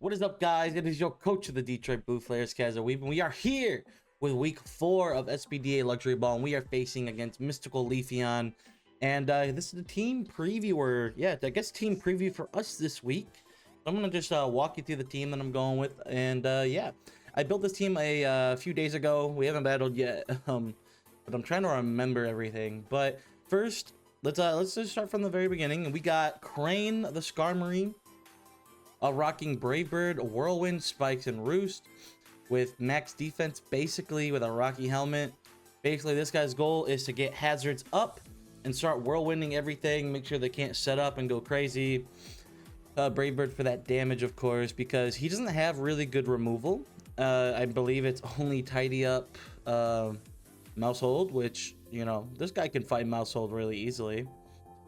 What is up, guys? It is your coach of the Detroit Blue Flares, Kazza. We are here with week 4 of SPDA Luxuryball, and we are facing against Mystical And this is the team preview, or yeah, I guess team preview for us this week. I'm gonna just walk you through the team that I'm going with, and yeah, I built this team a few days ago. We haven't battled yet, but I'm trying to remember everything. But first, let's just start from the very beginning. We got Crane the Skarmory, rocking Brave Bird, Whirlwind, Spikes, and Roost with max defense, basically with a Rocky helmet. Basically, this guy's goal is to get hazards up and start whirlwinding everything, make sure they can't set up and go crazy. Brave Bird for that damage, of course, because he doesn't have really good removal. I believe it's only tidy up Mousehold, which, you know, this guy can fight Mousehold really easily.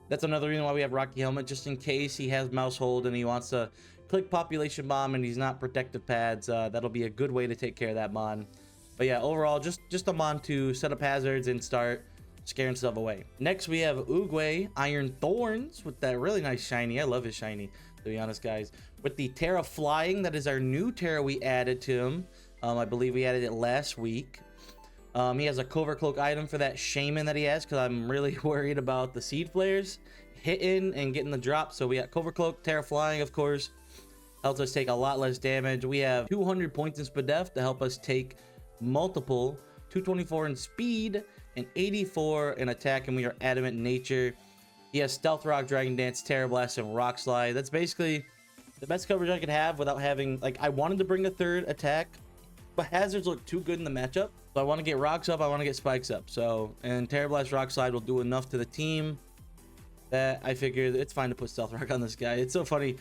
That's another reason why we have Rocky Helmet, just in case he has Mousehold and he wants to click Population Bomb and he's not protective pads. That'll be a good way to take care of that mon. But yeah, overall, just a mon to set up hazards and start scaring stuff away. Next, we have Oogway Iron Thorns with that really nice shiny. I love his shiny, to be honest, guys. With the Terra Flying, that is our new Terra we added to him. I believe we added it last week. He has a Covert Cloak item for that Shaman that he has, because I'm really worried about the Seed Flares hitting and getting the drop. So we got Covert Cloak, Terra Flying, of course. Helps us take a lot less damage. We have 200 points in SPDF to help us take multiple, 224 in speed, and 84 in attack, and we are Adamant in nature. He has Stealth Rock, Dragon Dance, Terra Blast, and Rock Slide. That's basically the best coverage I could have without having, like, I wanted to bring a third attack, but hazards look too good in the matchup. So I want to get rocks up, I want to get spikes up. So, and Terra Blast, Rock Slide will do enough to the team that I figured it's fine to put Stealth Rock on this guy. It's so funny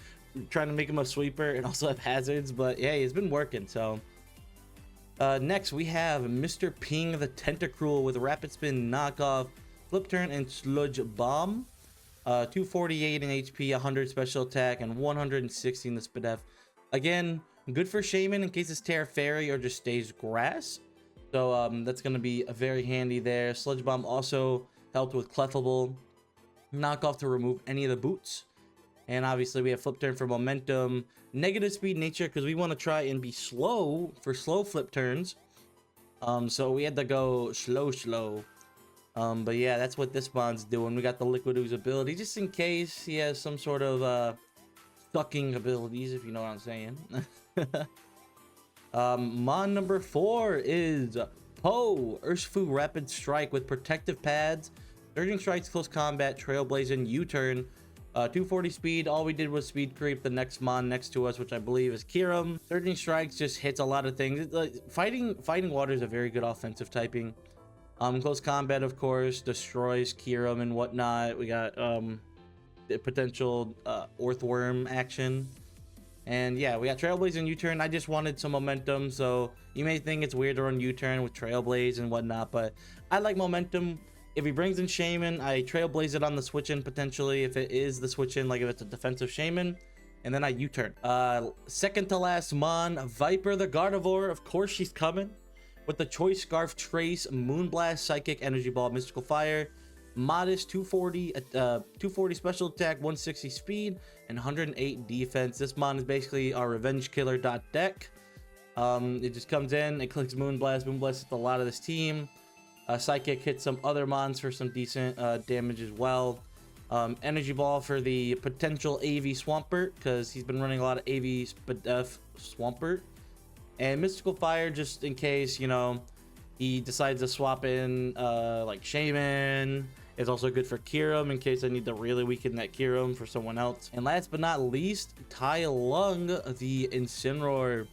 trying to make him a sweeper and also have hazards, but yeah, it's been working. So next we have Mr. Ping the Tentacruel with Rapid Spin, Knockoff, Flip Turn, and Sludge Bomb. 248 in HP, 100 special attack, and 160 in the SPDF. Again, good for Shaman in case it's Terra Fairy or just stays grass. So that's going to be very handy there. Sludge Bomb also helped with Clefable. Knockoff to remove any of the boots. And obviously we have Flip Turn for momentum. Negative speed nature because we want to try and be slow for slow flip turns. So we had to go slow. But yeah, that's what this bond's doing. We got the Liquid Ooze ability just in case he has some sort of sucking abilities, if you know what I'm saying. Mon number 4 is Poe Urshifu Rapid Strike with protective pads, Surging Strikes, Close Combat, Trailblazing, U-Turn. 240 speed. All we did was speed creep the next mon next to us, which I believe is Kiram. Surging Strikes just hits a lot of things. Fighting Water is a very good offensive typing. Close Combat, of course, destroys Kiram and whatnot. We got the potential Earthworm action. And yeah, we got Trailblaze and U-Turn. I just wanted some momentum, so you may think it's weird to run U-Turn with Trailblaze and whatnot, but I like momentum. If he brings in Shaman, I Trailblaze it on the switch-in potentially, if it is the switch-in, like if it's a defensive Shaman, and then I U-turn. Second to last mon, Viper the Gardevoir. Of course she's coming. With the Choice Scarf, Trace, Moonblast, Psychic, Energy Ball, Mystical Fire. Modest 240 special attack, 160 speed, and 108 defense. This mon is basically our Revenge Killer deck. It just comes in, it clicks Moonblast. Moonblast hits a lot of this team. Psychic hits some other mons for some decent damage as well. Energy Ball for the potential AV Swampert, because he's been running a lot of AV Swampert. And Mystical Fire, just in case, you know, he decides to swap in like Shaman. It's also good for Kiram in case I need to really weaken that Kiram for someone else. And last but not least, Tai Lung, the Incineroar.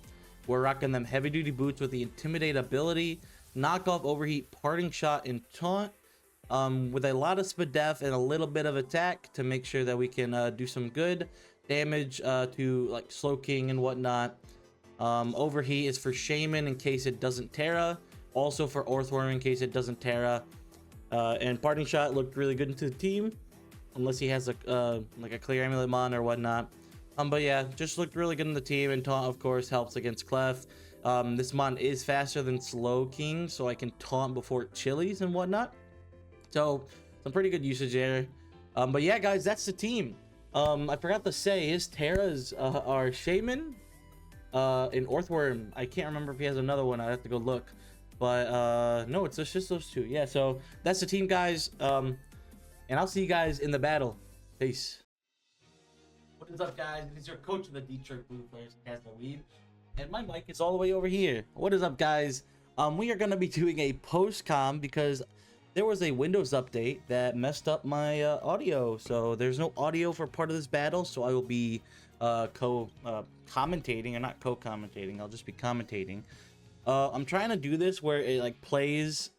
We're rocking them heavy duty boots with the Intimidate ability. Knockoff, Overheat, Parting Shot, and Taunt, with a lot of SPDF and a little bit of attack to make sure that we can do some good damage to like Slowking and whatnot. Overheat is for Shaman in case it doesn't Terra, also for Earthworm in case it doesn't Terra. And Parting Shot looked really good into the team, unless he has a like a clear Amulet mon or whatnot. But yeah, just looked really good in the team, and Taunt, of course, helps against Clef. This mon is faster than Slowking, so I can taunt before it chilies and whatnot. So some pretty good usage there. But yeah, guys, that's the team. I forgot to say his Terras are Shaman, an Earthworm. I can't remember if he has another one. I have to go look. But no, it's just those two. Yeah, so that's the team, guys. And I'll see you guys in the battle. Peace. What is up, guys? It is your coach of the Detroit Blue Flares, League, and my mic is all the way over here. What is up, guys? We are going to be doing a post-com because there was a Windows update that messed up my audio. So there's no audio for part of this battle, so I will be commentating, or not co-commentating. I'll just be commentating. I'm trying to do this where it like plays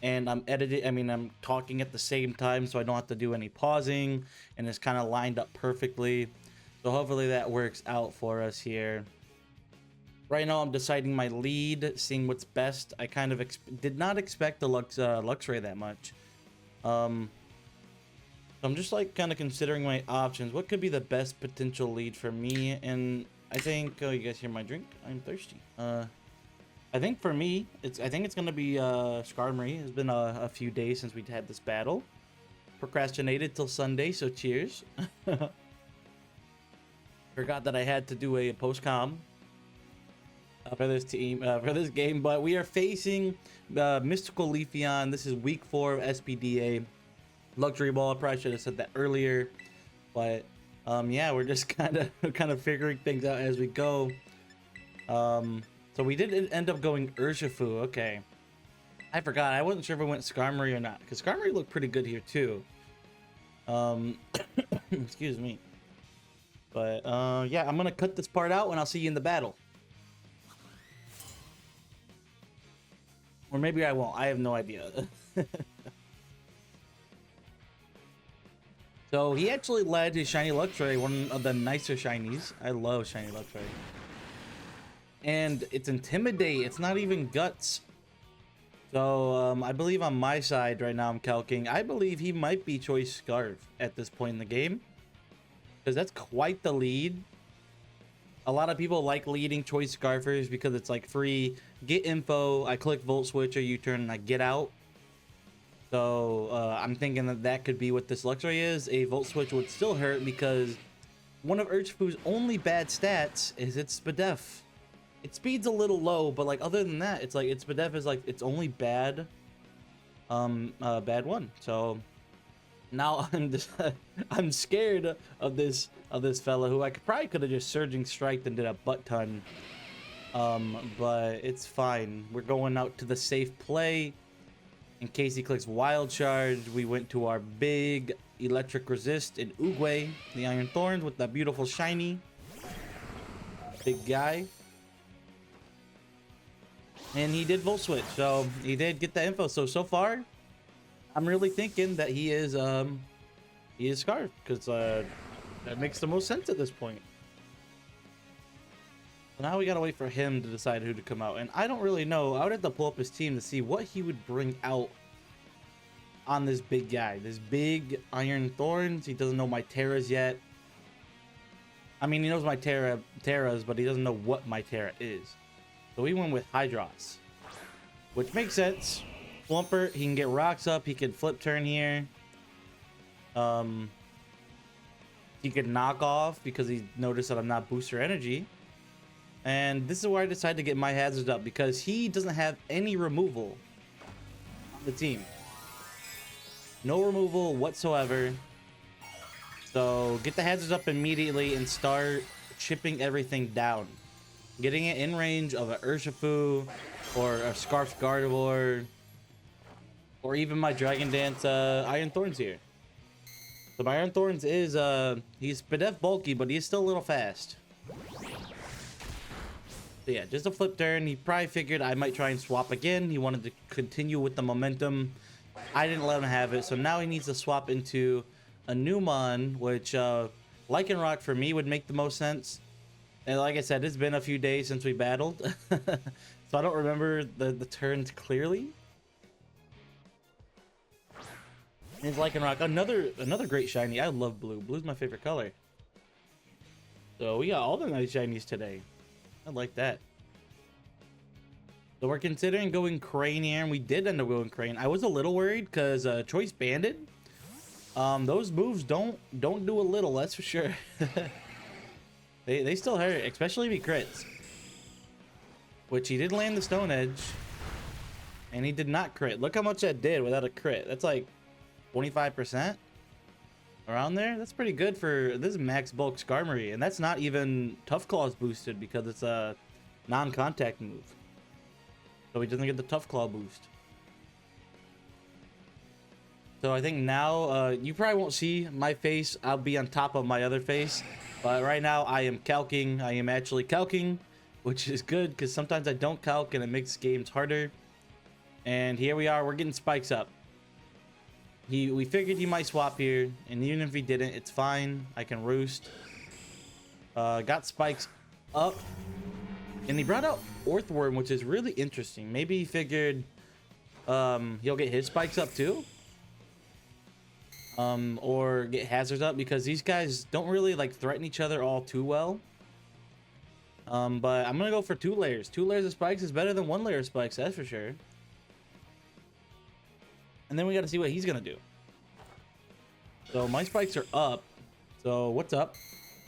and I'm talking at the same time, so I don't have to do any pausing, and it's kind of lined up perfectly. So hopefully that works out for us here. Right now I'm deciding my lead, seeing what's best. I kind of did not expect the Luxray that much. I'm just like kind of considering my options. What could be the best potential lead for me? And I think, oh, you guys hear my drink? I'm thirsty. I think for me, I think it's gonna be Skarmory. It's been a few days since we had this battle. Procrastinated till Sunday, so cheers. Forgot that I had to do a post-com for this team, for this game, but we are facing mysticalleafeon. This is week 4 of SPDA. Luxuryball. I probably should have said that earlier, but yeah, we're just kind of figuring things out as we go. So we did end up going Urshifu. Okay, I forgot. I wasn't sure if we went Skarmory or not, because Skarmory looked pretty good here too. Excuse me. But yeah, I'm gonna cut this part out and I'll see you in the battle. Or maybe I won't. I have no idea. So he actually led his shiny Luxray, one of the nicer shinies. I love shiny Luxray. And it's Intimidate. It's not even Guts. So I believe on my side right now I'm calcing. I believe he might be Choice Scarf at this point in the game, because that's quite the lead. A lot of people like leading Choice Scarfers because it's like free. Get info, I click Volt Switch or U-turn and I get out. So I'm thinking that that could be what this Luxray is. A Volt Switch would still hurt because one of Urshifu's only bad stats is its SPDA. Its speed's a little low, but like other than that, it's like its SPDA is like its only bad one. So now I'm just I'm scared of this fella who I could have just Surging Strike and did a butt ton. But it's fine. We're going out to the safe play. In case he clicks Wild Charge, we went to our big Electric Resist in Oogway, the Iron Thorns with that beautiful shiny. Big guy. And he did Volt Switch, so he did get the info. So far, I'm really thinking that he is Scarf, because that makes the most sense at this point. So now we gotta wait for him to decide who to come out, and I don't really know. I would have to pull up his team to see what he would bring out on this big guy, this big Iron Thorns. He doesn't know my Terras yet. I mean, he knows my Terras, but he doesn't know what my Terra is. So we went with Hydros, which makes sense. Flumper, he can get rocks up. He can flip turn here. He could knock off because he noticed that I'm not booster energy. And this is where I decided to get my hazards up, because he doesn't have any removal on the team. No removal whatsoever. So get the hazards up immediately and start chipping everything down. Getting it in range of an Urshifu or a Scarf Gardevoir, or even my Dragon Dance Iron Thorns here. So my Iron Thorns is he's SPDA bulky, but he's still a little fast. So yeah, just a flip turn. He probably figured I might try and swap again. He wanted to continue with the momentum. I didn't let him have it, so now he needs to swap into a Numon, which Lycanroc for me would make the most sense. And like I said, it's been a few days since we battled, so I don't remember the turns clearly. It's Lycanroc, another great shiny. I love blue. Blue's my favorite color. So we got all the nice shinies today. I like that. So we're considering going Crane here, and we did end up going Crane. I was a little worried because Choice Banded. Those moves don't do a little, that's for sure. They still hurt, especially if he crits. which he did land the Stone Edge, and he did not crit. Look how much that did without a crit. That's like 25% around there. That's pretty good for this is max bulk Skarmory, and that's not even Tough Claws boosted because it's a non-contact move, so he doesn't get the Tough Claw boost. So I think now you probably won't see my face. I'll be on top of my other face, but right now I am calking. I am actually calking, which is good because sometimes I don't calc and it makes games harder. And here we are, we're getting spikes up. We figured he might swap here, and even if he didn't, it's fine. I can roost. Got spikes up, and he brought out Earthworm, which is really interesting. Maybe he figured he'll get his spikes up too, or get hazards up, because these guys don't really like threaten each other all too well. But I'm gonna go for 2 layers. 2 layers of spikes is better than 1 layer of spikes, that's for sure. And then we got to see what he's gonna do. So my spikes are up. So what's up?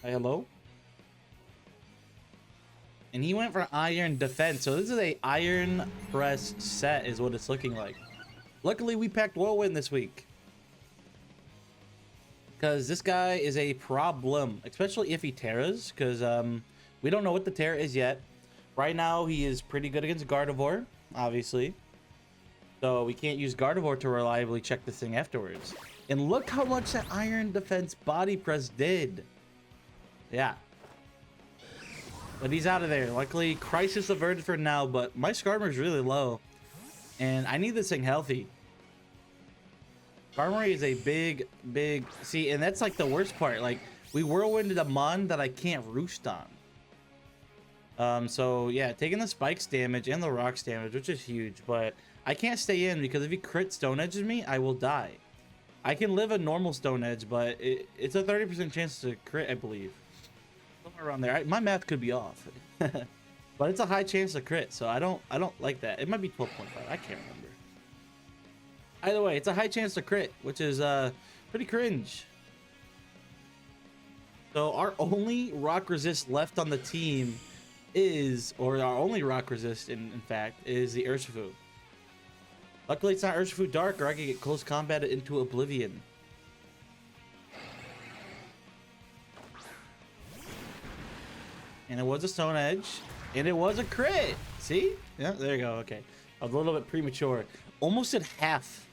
Hi, hello. And he went for Iron Defense. So this is a Iron Press set is what it's looking like. Luckily we packed Whirlwind this week, because this guy is a problem, especially if he Terras, because we don't know what the Terra is yet. Right now he is pretty good against Gardevoir, obviously. So we can't use Gardevoir to reliably check this thing afterwards. And look how much that Iron Defense Body Press did. Yeah. But he's out of there. Luckily, crisis averted for now, but my Skarmory is really low. And I need this thing healthy. Skarmory is a big... See, and that's like the worst part. Like, we whirlwinded a Mon that I can't roost on. So, yeah, taking the Spikes damage and the Rocks damage, which is huge, but... I can't stay in because if he crit Stone Edges me, I will die. I can live a normal Stone Edge, but it's a 30% chance to crit, I believe. Somewhere around there. My math could be off. But it's a high chance to crit, so I don't like that. It might be 12.5. I can't remember. Either way, it's a high chance to crit, which is pretty cringe. So our only rock resist left on the team is, or our only rock resist in fact, is the Urshifu. Luckily, it's not Urshifu Dark, or I could get close combated into oblivion. And it was a Stone Edge, and it was a crit. See? Yeah, there you go. Okay, I was a little bit premature. Almost at half.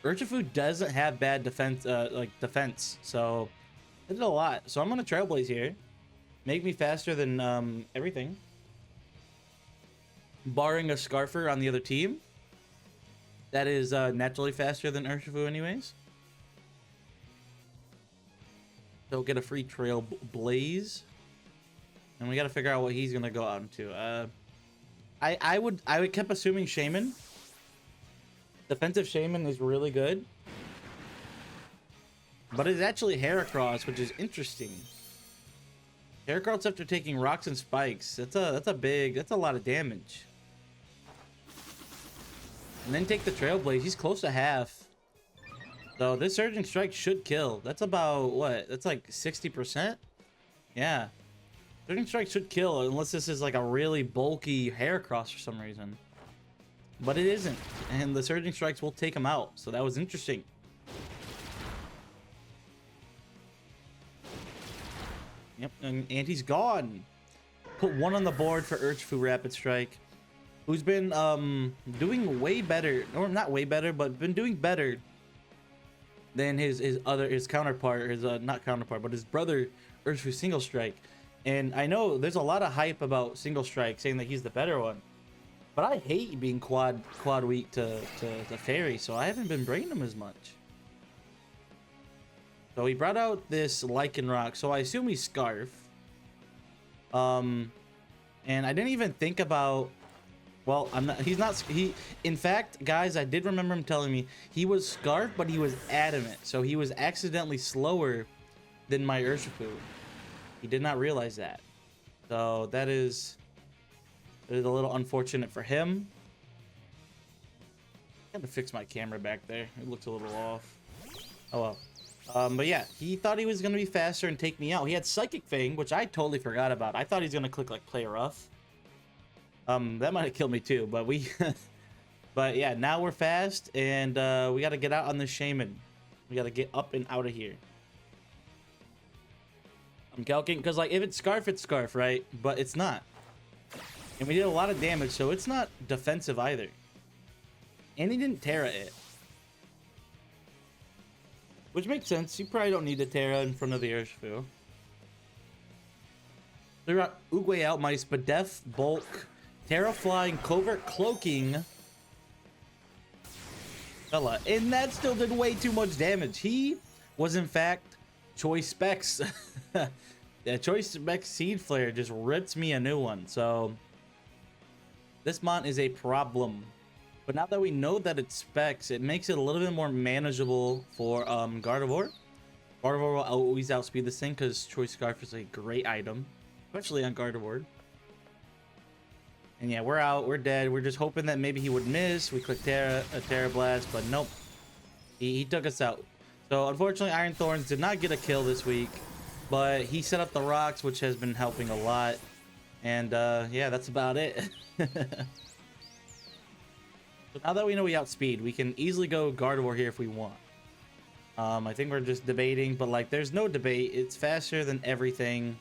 Urshifu doesn't have bad defense, defense, so it did a lot. So I'm gonna Trailblaze here, make me faster than everything. Barring a Scarfer on the other team, that is naturally faster than Urshifu anyways. So get a free Trailblaze, and we got to figure out what he's gonna go out into. I would kept assuming Shaman. Defensive Shaman is really good, but it's actually Heracross, which is interesting. Heracross after taking rocks and spikes, that's a lot of damage. And then take the Trailblaze. He's close to half. So this Surging Strike should kill. That's about what? That's like 60%? Yeah. Surging Strike should kill unless this is like a really bulky Heracross for some reason. But it isn't. And the Surging Strikes will take him out. So that was interesting. Yep, and he's gone. Put 1 on the board for Urshifu Rapid Strike, who's been doing way better, or not way better, but been doing better than his counterpart, not counterpart, but his brother Urshifu Single Strike. And I know there's a lot of hype about Single Strike, saying that he's the better one, but I hate being quad weak to Fairy, so I haven't been bringing him as much. So he brought out this Lycanroc, so I assume he's Scarf. And I didn't even think about, well, in fact, guys, I did remember him telling me he was Scarf, but he was Adamant, so he was accidentally slower than my Urshifu. He did not realize that. So that is a little unfortunate for him. I gotta fix my camera back there. It looks a little off. Oh well. But yeah, he thought he was going to be faster and take me out. He had Psychic Fang, which I totally forgot about. I thought he was going to click like Play Rough. That might have killed me too, but we but yeah, now we're fast, and we got to get out on this shaman. We got to get up and out of here. I'm calculating because, like, if it's Scarf, right? But it's not. And we did a lot of damage, so it's not defensive either. And he didn't Terra it. Which makes sense. You probably don't need to Terra in front of the Urshifu. They're out Oogway Out Mice, but Def, Bulk, Terra Flying, Covert Cloaking. Fella. And that still did way too much damage. He was, in fact, Choice Specs. Yeah, Choice Specs Seed Flare just rips me a new one. So this mon is a problem. But now that we know that it's Specs, it makes it a little bit more manageable for Gardevoir. Gardevoir will always outspeed this thing because Choice Scarf is a great item, especially on Gardevoir. And yeah, we're out. We're dead. We're just hoping that maybe he would miss. We click Terra Blast, but nope. He took us out. So unfortunately, Iron Thorns did not get a kill this week, but he set up the rocks, which has been helping a lot. And yeah, that's about it. So now that we know we outspeed, we can easily go Gardevoir here if we want. I think we're just debating, but like there's no debate. It's faster than everything.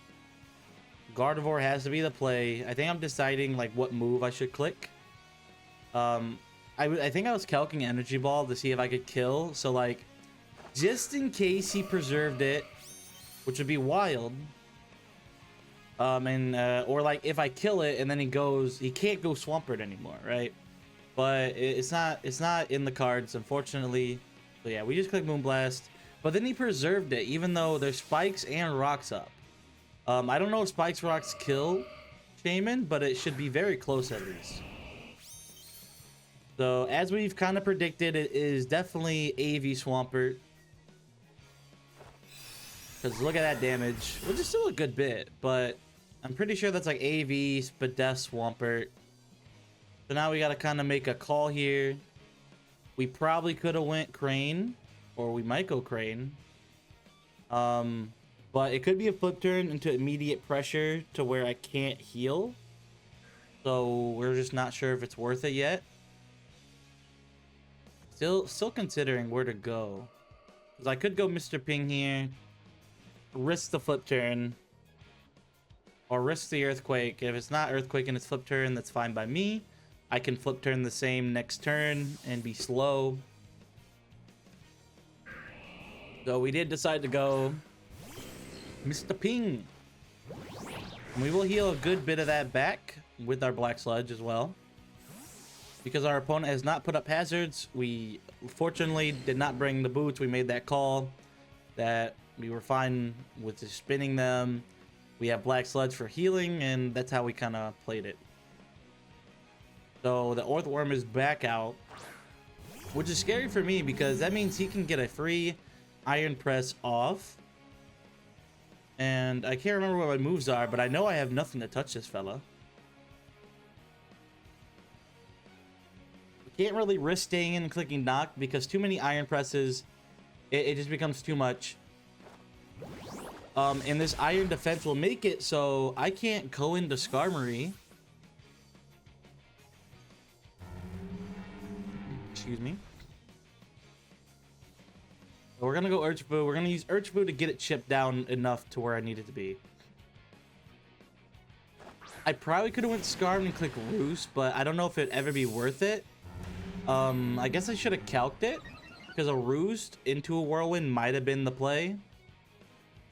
Gardevoir has to be the play. I think I'm deciding like what move I should click. I think I was calcing Energy Ball to see if I could kill. So like, just in case he preserved it, which would be wild. Or like if I kill it and then he can't go Swampert anymore, right? But it's not in the cards, unfortunately. So yeah, we just click Moonblast. But then he preserved it, even though there's spikes and rocks up. I don't know if spikes rocks kill Shaman, but it should be very close at least. So as we've kind of predicted, it is definitely AV Swampert. Because look at that damage, which is still a good bit, but I'm pretty sure that's like AV, SPDA, Swampert. So now we got to kind of make a call here. We probably could have went Crane, or we might go Crane. But it could be a flip turn into immediate pressure to where I can't heal. So we're just not sure if it's worth it yet. Still considering where to go. Because I could go Mr. Ping here, risk the flip turn, or risk the Earthquake. If it's not Earthquake and it's flip turn, that's fine by me. I can flip turn the same next turn and be slow. So we did decide to go Mr. Ping. And we will heal a good bit of that back with our Black Sludge as well. Because our opponent has not put up hazards. We fortunately did not bring the boots. We made that call that we were fine with just spinning them. We have Black Sludge for healing, and that's how we kind of played it. So the Earthworm is back out, which is scary for me because that means he can get a free Iron Press off. And I can't remember what my moves are, but I know I have nothing to touch this fella. We can't really risk staying in and clicking knock because too many Iron Presses, it just becomes too much. And this Iron Defense will make it so I can't go into Skarmory. Excuse me. So we're gonna go Urshifu. We're gonna use Urshifu to get it chipped down enough to where I need it to be. I probably could have went Skarm and clicked Roost, but I don't know if it'd ever be worth it. I guess I should have calced it because a Roost into a Whirlwind might have been the play.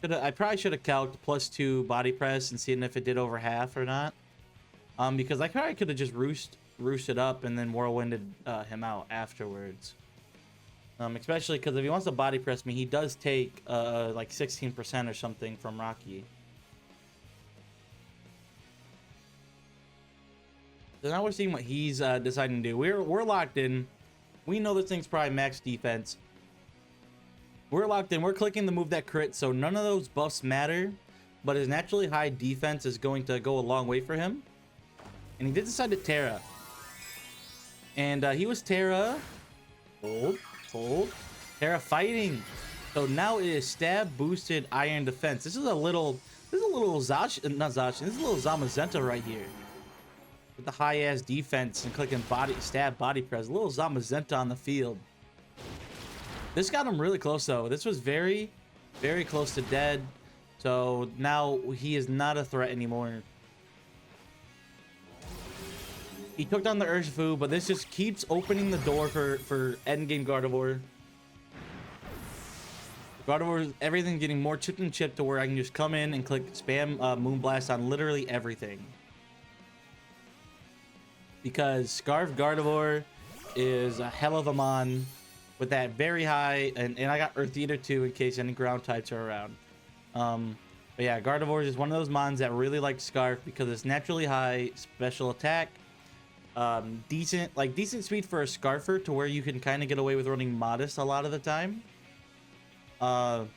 I probably should have calced +2 body press and seen if it did over half or not. Because I probably could have just roosted up and then Whirlwinded him out afterwards. Especially because if he wants to body press me, he does take like 16% or something from Rocky. So now we're seeing what he's deciding to do. We're locked in. We know this thing's probably max defense. We're locked in. We're clicking the move that crit, so none of those buffs matter. But his naturally high defense is going to go a long way for him. And he did decide to Terra. And he was Terra. Hold. Terra fighting. So now it is stab boosted Iron Defense. This is a little Zamazenta right here. with the high-ass defense and clicking body stab body press. A little Zamazenta on the field. This got him really close, though. This was very, very close to dead. So now he is not a threat anymore. He took down the Urshifu, but this just keeps opening the door for endgame Gardevoir. Gardevoir, everything getting more chipped and chipped to where I can just come in and click spam Moonblast on literally everything. Because Scarf Gardevoir is a hell of a mon with that very high, and I got Earth Eater too in case any ground types are around. But yeah, Gardevoir is one of those mons that really like Scarf because it's naturally high special attack, decent speed for a Scarfer to where you can kind of get away with running Modest a lot of the time. And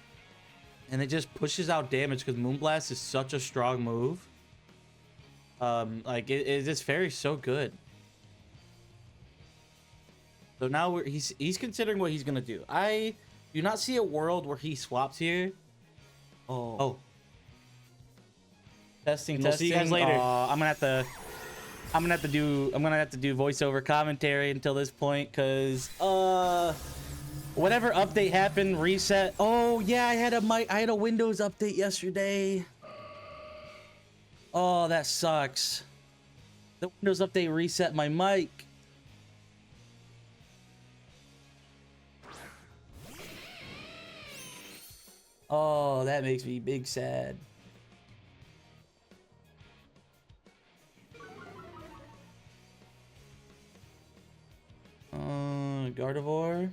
it just pushes out damage because Moonblast is such a strong move. Like it just fares so good. So now he's considering what he's gonna do. I do not see a world where he swaps here. Oh. Testing. We'll see you guys later. I'm gonna have to do voiceover commentary until this point because whatever update happened, reset. Oh yeah, I had a Windows update yesterday. Oh, that sucks. The Windows update reset my mic. Oh, that makes me big sad. Gardevoir.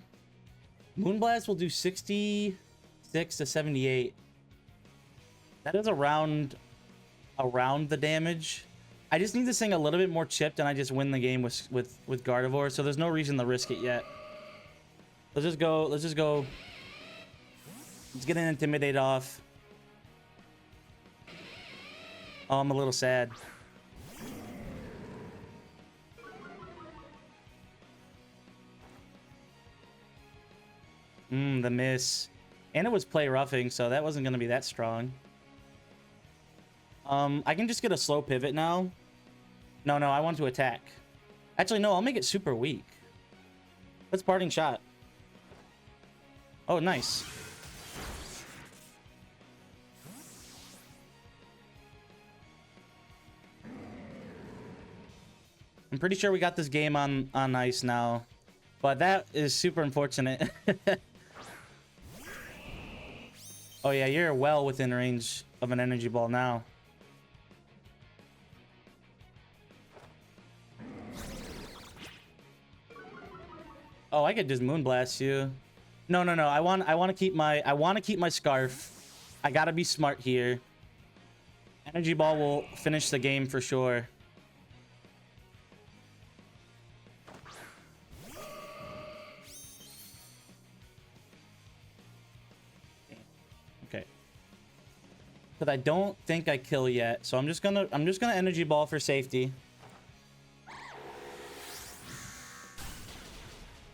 Moonblast will do 66 to 78. That is around the damage. I just need this thing a little bit more chipped and I just win the game with Gardevoir, so there's no reason to risk it yet. Let's just go. Let's get an Intimidate off. Oh, I'm a little sad. The miss. And it was play roughing, so that wasn't going to be that strong. I can just get a slow pivot now. No, I want to attack. Actually, no, I'll make it super weak. Let's parting shot. Oh, nice. I'm pretty sure we got this game on ice now. But that is super unfortunate. Oh yeah, you're well within range of an energy ball now. Oh, I could just Moonblast you. No. I want to keep my Scarf. I gotta be smart here. Energy ball will finish the game for sure. But I don't think I kill yet, so I'm just gonna energy ball for safety.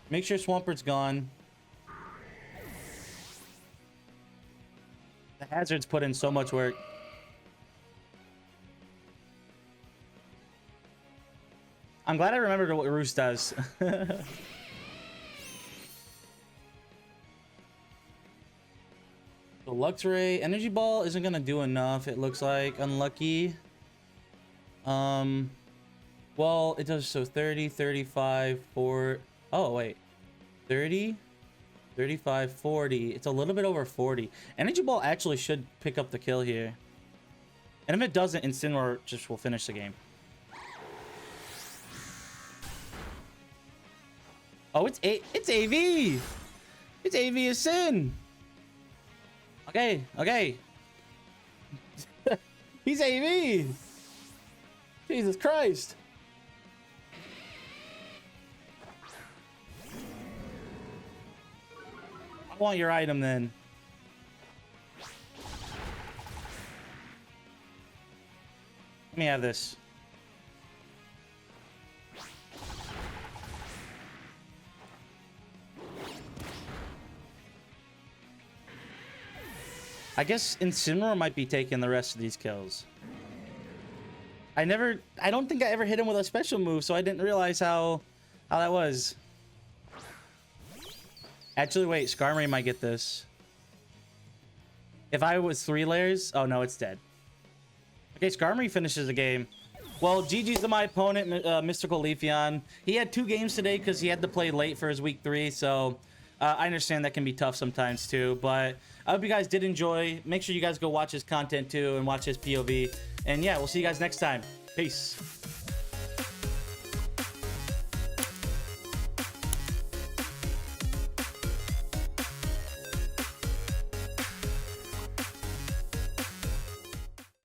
Make sure Swampert's gone. The hazards put in so much work. I'm glad I remembered what Roost does. The Luxury energy ball isn't gonna do enough, it looks like. Unlucky. Well, it does so 30, 35, 4. Oh wait, 30, 35, 40. It's a little bit over 40. Energy ball actually should pick up the kill here, and if it doesn't, Incineroar just will finish the game. Oh, it's AV. It's AV is Sin. Okay. He's AV. Jesus Christ. I want your item then. Let me have this. I guess Incineroar might be taking the rest of these kills. I don't think I ever hit him with a special move, so I didn't realize how that was. Actually, wait, Skarmory might get this. If I was 3 layers, oh no, it's dead. Okay, Skarmory finishes the game. Well, GG's to my opponent, Mystical Leafeon. He had 2 games today because he had to play late for his week 3, so I understand that can be tough sometimes too. But I hope you guys did enjoy. Make sure you guys go watch his content too and watch his POV. And yeah, we'll see you guys next time. Peace.